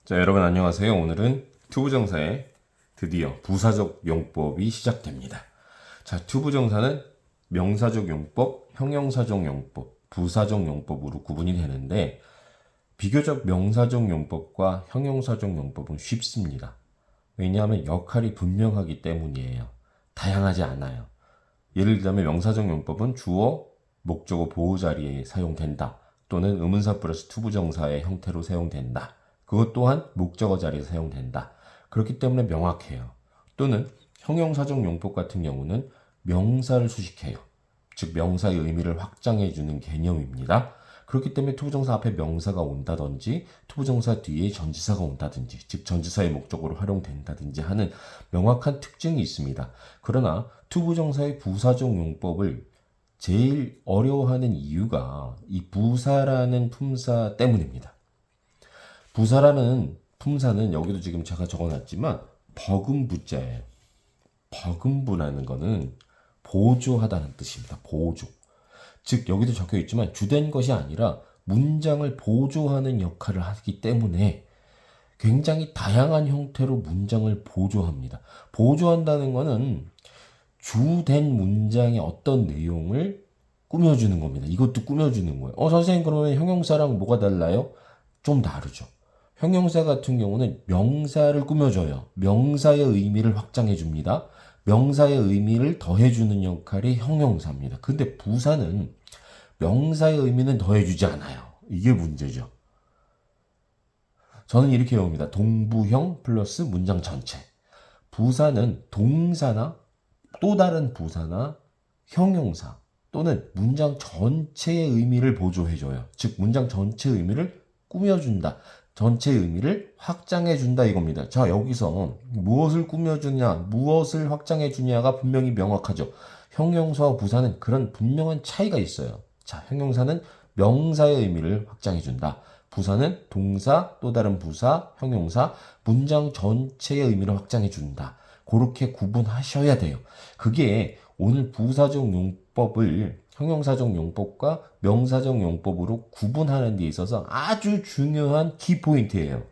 자, 여러분 안녕하세요. 오늘은 투부정사의 드디어 부사적 용법이 시작됩니다. 자, 투부정사는 명사적 용법, 형용사적 용법, 부사적 용법으로 구분이 되는데 비교적 명사적 용법과 형용사적 용법은 쉽습니다. 왜냐하면 역할이 분명하기 때문이에요. 다양하지 않아요. 예를 들자면 명사적 용법은 주어, 목적어, 보호 자리에 사용된다. 또는 의문사 플러스 투부정사의 형태로 사용된다. 그것 또한 목적어 자리에 사용된다. 그렇기 때문에 명확해요. 또는 형용사적 용법 같은 경우는 명사를 수식해요. 즉 명사의 의미를 확장해주는 개념입니다. 그렇기 때문에 투부정사 앞에 명사가 온다든지 투부정사 뒤에 전치사가 온다든지 즉 전치사의 목적으로 활용된다든지 하는 명확한 특징이 있습니다. 그러나 투부정사의 부사적 용법을 제일 어려워하는 이유가 이 부사라는 품사 때문입니다. 부사라는 품사는 여기도 지금 제가 적어놨지만 버금부자예요. 버금부라는 거는 보조하다는 뜻입니다. 보조. 즉 여기도 적혀있지만 주된 것이 아니라 문장을 보조하는 역할을 하기 때문에 굉장히 다양한 형태로 문장을 보조합니다. 보조한다는 거는 주된 문장의 어떤 내용을 꾸며주는 겁니다. 이것도 꾸며주는 거예요. 선생님 그러면 형용사랑 뭐가 달라요? 좀 다르죠. 형용사 같은 경우는 명사를 꾸며줘요. 명사의 의미를 확장해줍니다. 명사의 의미를 더해주는 역할이 형용사입니다. 근데 부사는 명사의 의미는 더해주지 않아요. 이게 문제죠. 저는 이렇게 외웁니다. 동부형 플러스 문장 전체. 부사는 동사나 또 다른 부사나 형용사 또는 문장 전체의 의미를 보조해줘요. 즉 문장 전체의 의미를 꾸며준다. 전체의 의미를 확장해준다 이겁니다. 자, 여기서 무엇을 꾸며주냐, 무엇을 확장해주냐가 분명히 명확하죠. 형용사와 부사는 그런 분명한 차이가 있어요. 자, 형용사는 명사의 의미를 확장해준다. 부사는 동사, 또 다른 부사, 형용사, 문장 전체의 의미를 확장해준다. 그렇게 구분하셔야 돼요. 그게 오늘 부사적 용법을 형용사적 용법과 명사적 용법으로 구분하는 데 있어서 아주 중요한 키포인트예요.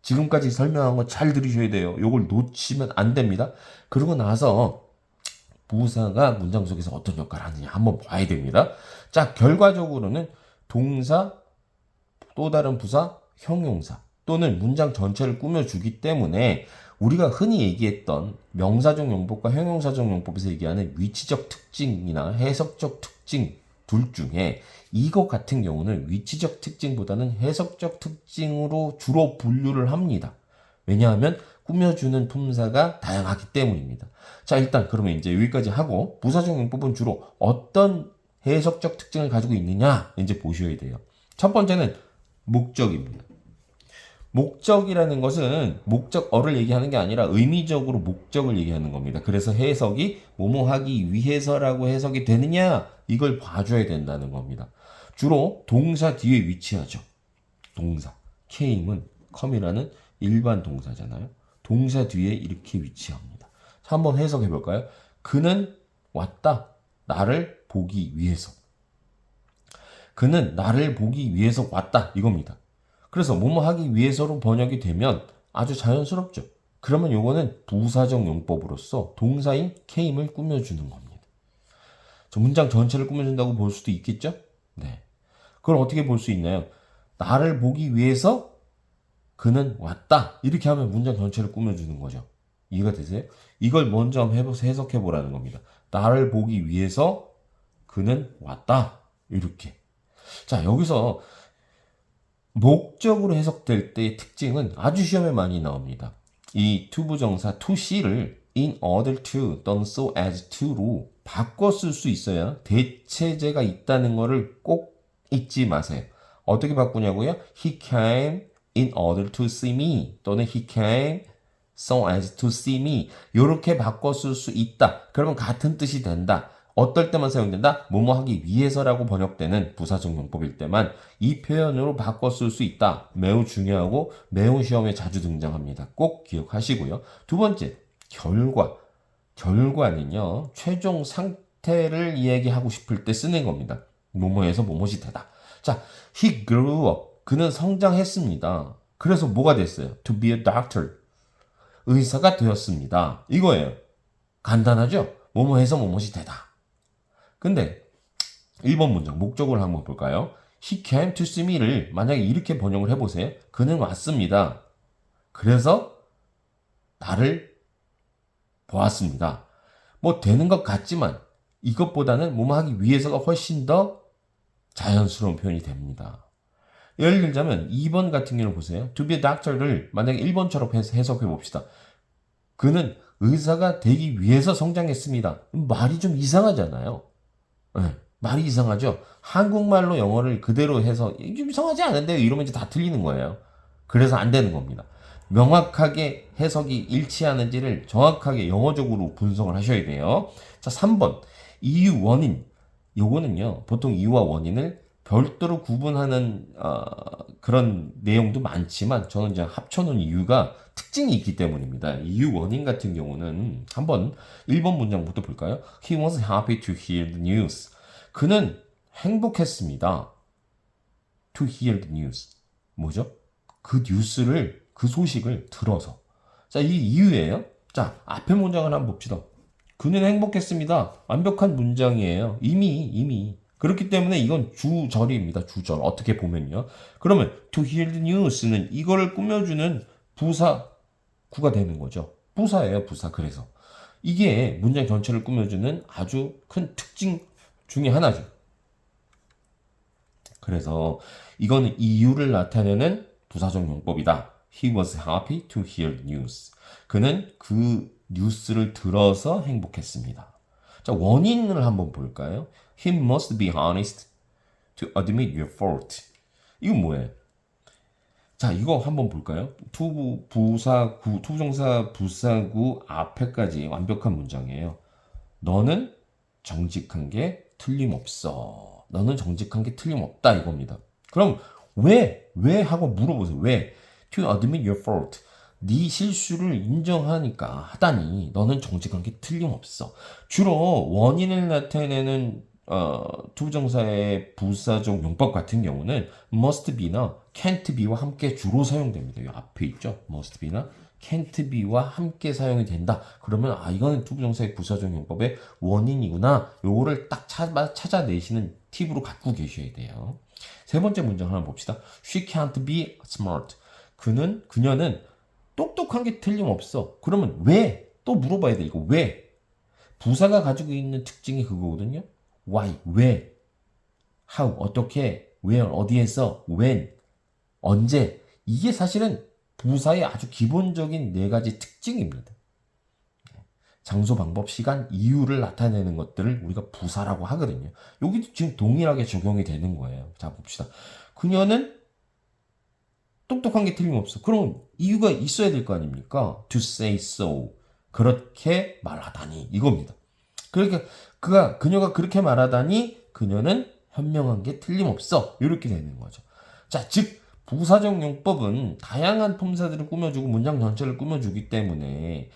지금까지 설명한 거 잘 들으셔야 돼요. 이걸 놓치면 안 됩니다. 그러고 나서 부사가 문장 속에서 어떤 역할을 하느냐 한번 봐야 됩니다. 자, 결과적으로는 동사, 또 다른 부사, 형용사 또는 문장 전체를 꾸며주기 때문에 우리가 흔히 얘기했던 명사적 용법과 형용사적 용법에서 얘기하는 위치적 특징이나 해석적 특징 둘 중에 이거 같은 경우는 위치적 특징보다는 해석적 특징으로 주로 분류를 합니다. 왜냐하면 꾸며주는 품사가 다양하기 때문입니다. 자, 일단 그러면 이제 여기까지 하고 부사적 용법은 주로 어떤 해석적 특징을 가지고 있느냐 이제 보셔야 돼요. 첫 번째는 목적입니다. 목적이라는 것은 목적어를 얘기하는 게 아니라 의미적으로 목적을 얘기하는 겁니다. 그래서 해석이 뭐뭐 하기 위해서라고 해석이 되느냐 이걸 봐줘야 된다는 겁니다. 주로 동사 뒤에 위치하죠. 동사. came은 come이라는 일반 동사잖아요. 동사 뒤에 이렇게 위치합니다. 자, 한번 해석해 볼까요? 그는 왔다. 나를 보기 위해서. 그는 나를 보기 위해서 왔다. 이겁니다. 그래서 뭐뭐 하기 위해서로 번역이 되면 아주 자연스럽죠. 그러면 요거는 부사적 용법으로서 동사인 came을 꾸며주는 겁니다. 저 문장 전체를 꾸며준다고 볼 수도 있겠죠? 네. 그걸 어떻게 볼 수 있나요? 나를 보기 위해서 그는 왔다. 이렇게 하면 문장 전체를 꾸며주는 거죠. 이해가 되세요? 이걸 먼저 한번 해석해 보라는 겁니다. 나를 보기 위해서 그는 왔다. 이렇게. 자, 여기서 목적으로 해석될 때의 특징은 아주 시험에 많이 나옵니다. 이 투부정사 to see를 in order to 또는 so as to로 바꿔 쓸 수 있어야 대체제가 있다는 것을 꼭 잊지 마세요. 어떻게 바꾸냐고요? He came in order to see me 또는 he came so as to see me 이렇게 바꿔 쓸 수 있다. 그러면 같은 뜻이 된다. 어떨 때만 사용된다? 뭐뭐 하기 위해서라고 번역되는 부사적 용법일 때만 이 표현으로 바꿔 쓸 수 있다. 매우 중요하고 매우 시험에 자주 등장합니다. 꼭 기억하시고요. 두 번째, 결과. 결과는요, 최종 상태를 이야기하고 싶을 때 쓰는 겁니다. 뭐뭐에서 뭐뭐이 되다. 자, he grew up. 그는 성장했습니다. 그래서 뭐가 됐어요? To be a doctor. 의사가 되었습니다. 이거예요. 간단하죠? 뭐뭐 해서 뭐뭐이 되다. 근데 1번 문장 목적을 한번 볼까요? He came to see me를 만약에 이렇게 번역을 해보세요. 그는 왔습니다. 그래서 나를 보았습니다. 뭐 되는 것 같지만 이것보다는 뭐뭐 하기 위해서가 훨씬 더 자연스러운 표현이 됩니다. 예를 들자면 2번 같은 경우를 보세요. To be a doctor를 만약에 1번처럼 해석해 봅시다. 그는 의사가 되기 위해서 성장했습니다. 말이 좀 이상하잖아요. 네, 말이 이상하죠? 한국말로 영어를 그대로 해서 좀 이상하지 않은데요? 이러면 이제 다 틀리는 거예요. 그래서 안 되는 겁니다. 명확하게 해석이 일치하는지를 정확하게 영어적으로 분석을 하셔야 돼요. 자, 3번. 이유, 원인. 요거는요, 보통 이유와 원인을 별도로 구분하는 그런 내용도 많지만 저는 이제 합쳐놓은 이유가 특징이 있기 때문입니다. 이유, 원인 같은 경우는 한번 1번 문장부터 볼까요? He was happy to hear the news. 그는 행복했습니다. To hear the news. 뭐죠? 그 뉴스를, 그 소식을 들어서. 자, 이 이유예요. 자, 앞에 문장을 한번 봅시다. 그는 행복했습니다. 완벽한 문장이에요. 이미. 그렇기 때문에 이건 주절입니다. 주절. 어떻게 보면요. 그러면 to hear the news는 이거를 꾸며주는 부사구가 되는 거죠. 부사예요, 부사. 그래서 이게 문장 전체를 꾸며주는 아주 큰 특징 중에 하나죠. 그래서 이거는 이유를 나타내는 부사적 용법이다. He was happy to hear the news. 그는 그 뉴스를 들어서 행복했습니다. 자, 원인을 한번 볼까요? He must be honest to admit your fault. 이건 뭐예요? 자, 이거 한번 볼까요? 투부정사 부사구 앞에까지 완벽한 문장이에요. 너는 정직한 게 틀림없어. 너는 정직한 게 틀림없다 이겁니다. 그럼 왜 하고 물어보세요. 왜? To admit your fault. 네 실수를 인정하니까 하다니 너는 정직한 게 틀림없어. 주로 원인을 나타내는 투부정사의 부사적 용법 같은 경우는 must be나 can't be와 함께 주로 사용됩니다. 이 앞에 있죠. must be나 can't be와 함께 사용이 된다. 그러면 이거는 투부정사의 부사적 용법의 원인이구나. 요거를 딱 찾아내시는 팁으로 갖고 계셔야 돼요. 세 번째 문장 하나 봅시다. She can't be smart. 그녀는 똑똑한 게 틀림없어. 그러면 왜? 또 물어봐야 돼. 이거 왜? 부사가 가지고 있는 특징이 그거거든요. Why? 왜? How? 어떻게? Where? 어디에서? When? 언제? 이게 사실은 부사의 아주 기본적인 네 가지 특징입니다. 장소, 방법, 시간, 이유를 나타내는 것들을 우리가 부사라고 하거든요. 여기도 지금 동일하게 적용이 되는 거예요. 자, 봅시다. 그녀는 똑똑한 게 틀림없어. 그럼 이유가 있어야 될 거 아닙니까? To say so. 그렇게 말하다니. 이겁니다. 그러니까 그녀가 그렇게 말하다니 그녀는 현명한 게 틀림없어. 이렇게 되는 거죠. 자, 즉 부사적 용법은 다양한 품사들을 꾸며주고 문장 전체를 꾸며주기 때문에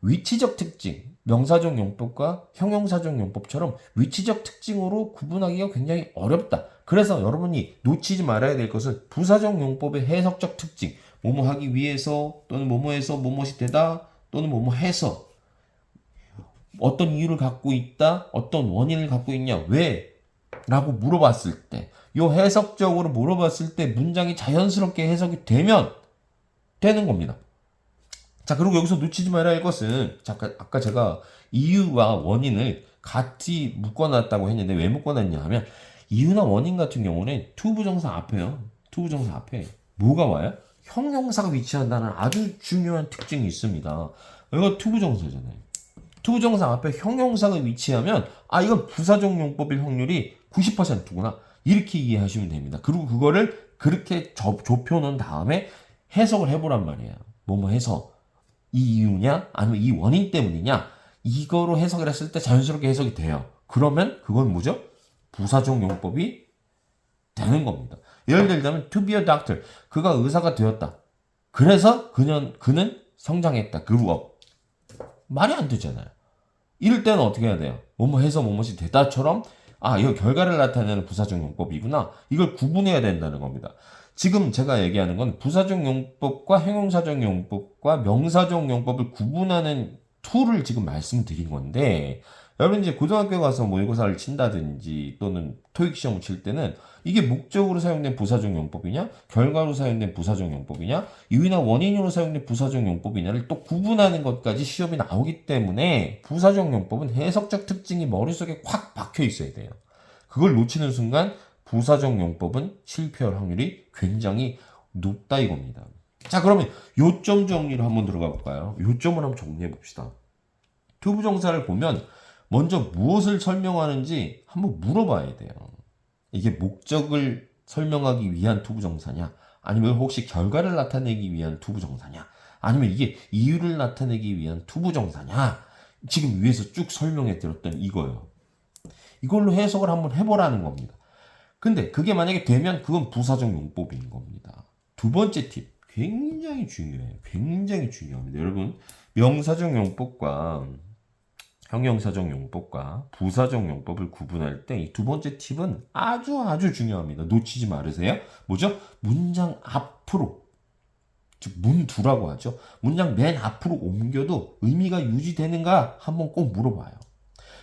위치적 특징, 명사적 용법과 형용사적 용법처럼 위치적 특징으로 구분하기가 굉장히 어렵다. 그래서 여러분이 놓치지 말아야 될 것은 부사적 용법의 해석적 특징, 뭐뭐 하기 위해서 또는 뭐뭐해서 뭐뭐이 되다 또는 뭐뭐 해서 어떤 이유를 갖고 있다, 어떤 원인을 갖고 있냐, 왜? 라고 물어봤을 때, 요 해석적으로 물어봤을 때 문장이 자연스럽게 해석이 되면 되는 겁니다. 자, 그리고 여기서 놓치지 말아야 할 것은, 아까 제가 이유와 원인을 같이 묶어놨다고 했는데, 왜 묶어놨냐 하면, 이유나 원인 같은 경우는 투부정사 앞에요. 투부정사 앞에 뭐가 와요? 형용사가 위치한다는 아주 중요한 특징이 있습니다. 이거 투부정사잖아요. 투부정사 앞에 형용사가 위치하면 이건 부사적 용법일 확률이 90%구나. 이렇게 이해하시면 됩니다. 그리고 그거를 그렇게 좁혀놓은 다음에 해석을 해보란 말이에요. 뭐뭐 해서 이 이유냐 아니면 이 원인 때문이냐 이거로 해석을 했을 때 자연스럽게 해석이 돼요. 그러면 그건 뭐죠? 부사적 용법이 되는 겁니다. 예를 들자면 to be a doctor. 그가 의사가 되었다. 그래서 그는 성장했다. grew up. 말이 안 되잖아요. 이럴 때는 어떻게 해야 돼요? 뭐뭐 해서 뭐뭐이 되다처럼 이거 결과를 나타내는 부사적 용법이구나. 이걸 구분해야 된다는 겁니다. 지금 제가 얘기하는 건 부사적 용법과 형용사적 용법과 명사적 용법을 구분하는 툴을 지금 말씀드린 건데, 여러분 이제 고등학교 가서 모의고사를 친다든지 또는 토익 시험을 칠 때는 이게 목적으로 사용된 부사적 용법이냐, 결과로 사용된 부사적 용법이냐, 이유나 원인으로 사용된 부사적 용법이냐를 또 구분하는 것까지 시험이 나오기 때문에 부사적 용법은 해석적 특징이 머릿속에 확 박혀 있어야 돼요. 그걸 놓치는 순간 부사적 용법은 실패할 확률이 굉장히 높다 이겁니다. 자, 그러면 요점 정리를 한번 들어가 볼까요? 요점을 한번 정리해 봅시다. 투부정사를 보면 먼저 무엇을 설명하는지 한번 물어봐야 돼요. 이게 목적을 설명하기 위한 투부정사냐, 아니면 혹시 결과를 나타내기 위한 투부정사냐, 아니면 이게 이유를 나타내기 위한 투부정사냐, 지금 위에서 쭉 설명해 드렸던 이거예요. 이걸로 해석을 한번 해보라는 겁니다. 근데 그게 만약에 되면 그건 부사적 용법인 겁니다. 두 번째 팁, 굉장히 중요해요. 굉장히 중요합니다. 여러분, 명사적 용법과 형용사적 용법과 부사적 용법을 구분할 때 이 두 번째 팁은 아주 중요합니다. 놓치지 말으세요. 뭐죠? 문장 앞으로, 즉 문두라고 하죠. 문장 맨 앞으로 옮겨도 의미가 유지되는가 한번 꼭 물어봐요.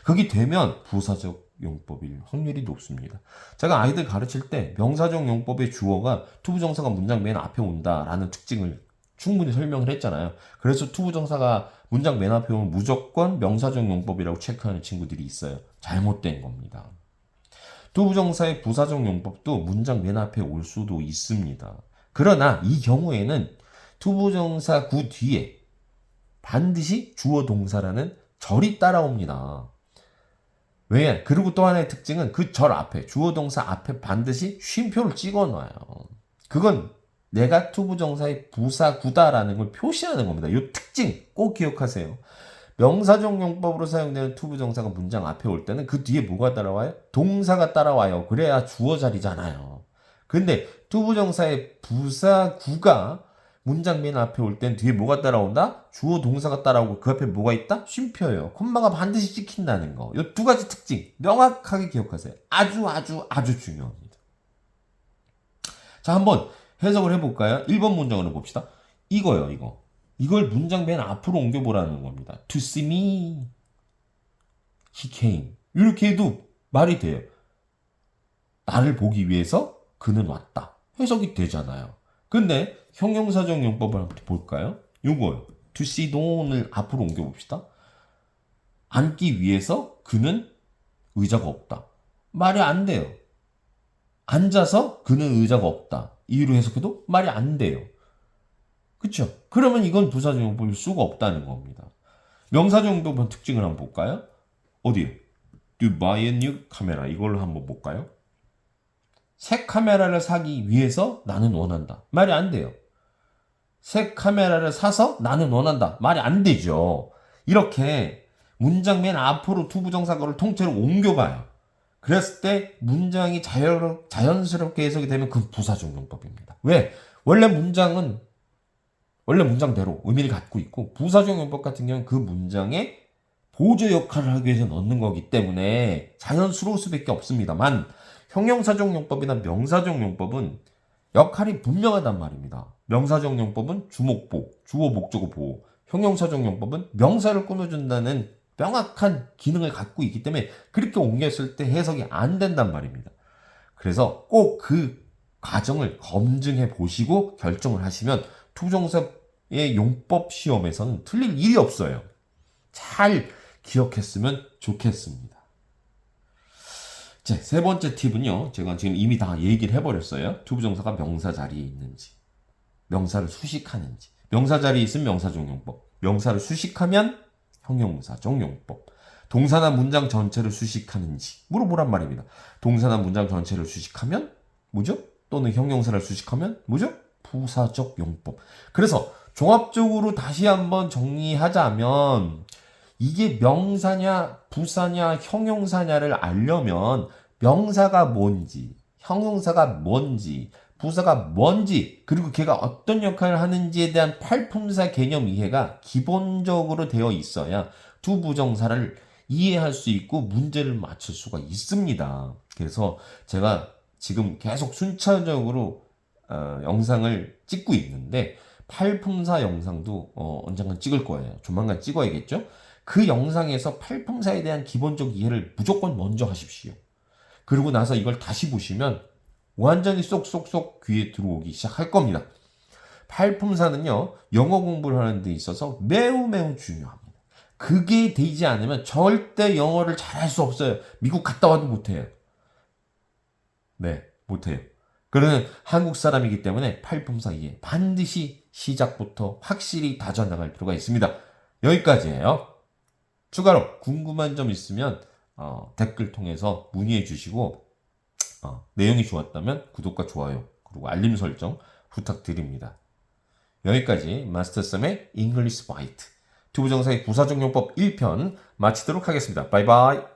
그게 되면 부사적 용법일 확률이 높습니다. 제가 아이들 가르칠 때 명사적 용법의 주어가 투부정사가 문장 맨 앞에 온다라는 특징을 충분히 설명을 했잖아요. 그래서 투부정사가 문장 맨 앞에 오면 무조건 명사적 용법이라고 체크하는 친구들이 있어요. 잘못된 겁니다. 투부정사의 부사적 용법도 문장 맨 앞에 올 수도 있습니다. 그러나 이 경우에는 투부정사 구 뒤에 반드시 주어 동사라는 절이 따라옵니다. 왜? 그리고 또 하나의 특징은 그 절 앞에, 주어 동사 앞에 반드시 쉼표를 찍어 놔요. 그건 내가 투부정사의 부사구다라는 걸 표시하는 겁니다. 이 특징 꼭 기억하세요. 명사적 용법으로 사용되는 투부정사가 문장 앞에 올 때는 그 뒤에 뭐가 따라와요? 동사가 따라와요. 그래야 주어 자리잖아요. 근데 투부정사의 부사구가 문장 맨 앞에 올 땐 뒤에 뭐가 따라온다? 주어 동사가 따라오고 그 앞에 뭐가 있다? 쉼표예요. 콤마가 반드시 찍힌다는 거. 이 두 가지 특징 명확하게 기억하세요. 아주 중요합니다. 자, 한번 해석을 해볼까요? 1번 문장으로 봅시다. 이거요, 이거. 이걸 문장 맨 앞으로 옮겨보라는 겁니다. To see me, he came. 이렇게 해도 말이 돼요. 나를 보기 위해서 그는 왔다. 해석이 되잖아요. 근데 형용사적 용법을 한번 볼까요? 요거요. To see down을 앞으로 옮겨봅시다. 앉기 위해서 그는 의자가 없다. 말이 안 돼요. 앉아서 그는 의자가 없다. 이유로 해석해도 말이 안 돼요. 그쵸? 그러면 이건 부사적 용법일 수가 없다는 겁니다. 명사적 용법의 특징을 한번 볼까요? 어디요? To buy a new camera. 이걸로 한번 볼까요? 새 카메라를 사기 위해서 나는 원한다. 말이 안 돼요. 새 카메라를 사서 나는 원한다. 말이 안 되죠. 이렇게 문장 맨 앞으로 투부정사구를 통째로 옮겨봐요. 그랬을 때 문장이 자연스럽게 해석이 되면 그건 부사적 용법입니다. 왜? 원래 문장은 원래 문장대로 의미를 갖고 있고 부사적 용법 같은 경우는 그 문장에 보조 역할을 하기 위해서 넣는 거기 때문에 자연스러울 수밖에 없습니다만 형용사적 용법이나 명사적 용법은 역할이 분명하단 말입니다. 명사적 용법은 주목보, 주어 목적어 보호. 형용사적 용법은 명사를 꾸며준다는 명확한 기능을 갖고 있기 때문에 그렇게 옮겼을 때 해석이 안 된단 말입니다. 그래서 꼭 그 과정을 검증해 보시고 결정을 하시면 투부정사의 용법 시험에서는 틀릴 일이 없어요. 잘 기억했으면 좋겠습니다. 자, 세 번째 팁은요. 제가 지금 이미 다 얘기를 해버렸어요. 투부정사가 명사 자리에 있는지, 명사를 수식하는지. 명사 자리에 있으면 명사적 용법, 명사를 수식하면 형용사적 용법. 동사나 문장 전체를 수식하는지 물어보란 말입니다. 동사나 문장 전체를 수식하면 뭐죠? 또는 형용사를 수식하면 뭐죠? 부사적 용법. 그래서 종합적으로 다시 한번 정리하자면 이게 명사냐 부사냐 형용사냐를 알려면 명사가 뭔지 형용사가 뭔지 부사가 뭔지 그리고 걔가 어떤 역할을 하는지에 대한 팔품사 개념 이해가 기본적으로 되어 있어야 투부정사를 이해할 수 있고 문제를 맞출 수가 있습니다. 그래서 제가 지금 계속 순차적으로 영상을 찍고 있는데 팔품사 영상도 언젠간 찍을 거예요. 조만간 찍어야겠죠? 그 영상에서 팔품사에 대한 기본적 이해를 무조건 먼저 하십시오. 그리고 나서 이걸 다시 보시면 완전히 쏙쏙쏙 귀에 들어오기 시작할 겁니다. 팔품사는요, 영어 공부를 하는 데 있어서 매우 매우 중요합니다. 그게 되지 않으면 절대 영어를 잘할 수 없어요. 미국 갔다 와도 못해요. 네, 못해요. 그러는 한국 사람이기 때문에 팔품사 이해 반드시 시작부터 확실히 다져나갈 필요가 있습니다. 여기까지예요. 추가로 궁금한 점 있으면 댓글 통해서 문의해 주시고 내용이 좋았다면 구독과 좋아요 그리고 알림 설정 부탁드립니다. 여기까지 마스터쌤의 English Bite 튜브 정사의 부사적 용법 1편 마치도록 하겠습니다. 바이바이.